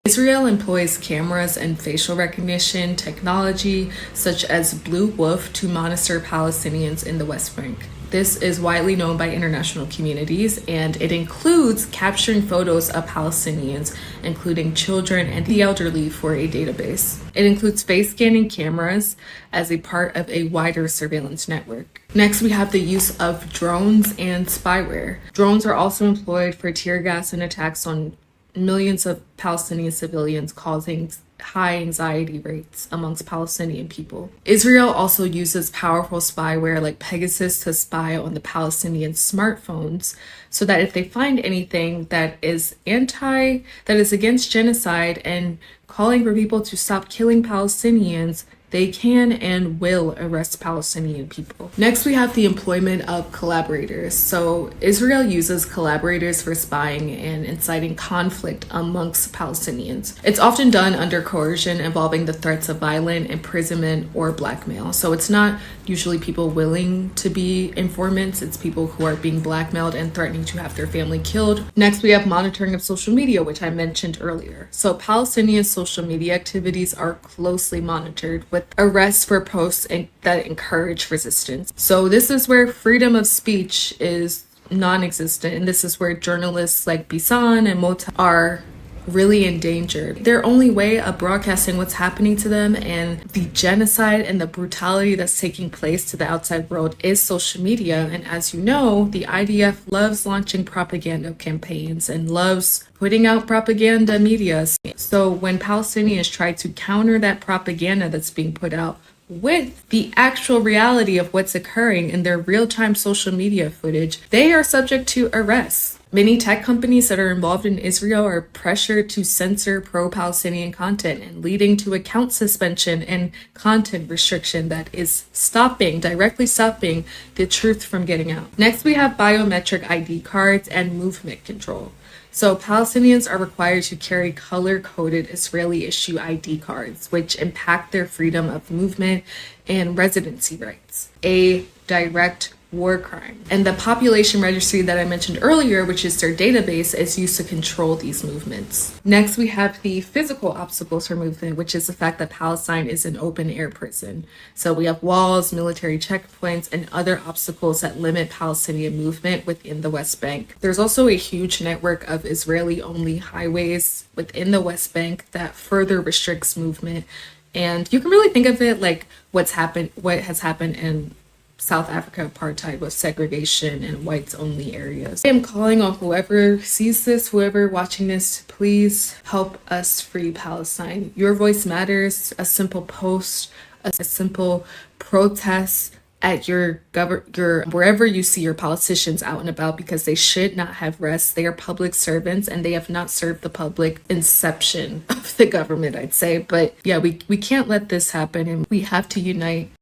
Israel employs cameras and facial recognition technology such as Blue Wolf to monitor Palestinians in the West Bank. This is widely known by international communities, and it includes capturing photos of Palestinians, including children and the elderly, for a database. It includes face scanning cameras as a part of a wider surveillance network. Next, we have the use of drones and spyware. Drones are also employed for tear gas and attacks on millions of Palestinian civilians, causing high anxiety rates amongst Palestinian people. Israel also uses powerful spyware like Pegasus to spy on the Palestinian smartphones, so that if they find anything that is against genocide and calling for people to stop killing Palestinians, they can and will arrest Palestinian people. Next, we have the employment of collaborators. So Israel uses collaborators for spying and inciting conflict amongst Palestinians. It's often done under coercion involving the threats of violent imprisonment or blackmail. So it's not usually people willing to be informants, it's people who are being blackmailed and threatening to have their family killed. Next, we have monitoring of social media, which I mentioned earlier. So Palestinian social media activities are closely monitored with arrests for posts that encourage resistance. So this is where freedom of speech is non-existent, and this is where journalists like Bisan and Mota are really endangered. Their only way of broadcasting what's happening to them and the genocide and the brutality that's taking place to the outside world is social media. And as you know, the IDF loves launching propaganda campaigns and loves putting out propaganda media. So when Palestinians try to counter that propaganda that's being put out with the actual reality of what's occurring in their real-time social media footage, they are subject to arrests. Many tech companies that are involved in Israel are pressured to censor pro-Palestinian content, and leading to account suspension and content restriction that is directly stopping the truth from getting out. Next, we have biometric ID cards and movement control. So Palestinians are required to carry color-coded Israeli-issue ID cards, which impact their freedom of movement and residency rights, a direct war crime. And the population registry that I mentioned earlier, which is their database, is used to control these movements. Next, we have the physical obstacles for movement, which is the fact that Palestine is an open-air prison. So we have walls, military checkpoints, and other obstacles that limit Palestinian movement within the West Bank. There's also a huge network of Israeli-only highways within the West Bank that further restricts movement. And you can really think of it like what has happened in South Africa apartheid with segregation and whites only areas. I am calling on whoever sees this, whoever watching this, please help us free Palestine. Your voice matters. A simple post, a simple protest at your wherever you see your politicians out and about, because they should not have rest. They are public servants and they have not served the public inception of the government, I'd say. But yeah, we can't let this happen, and we have to unite.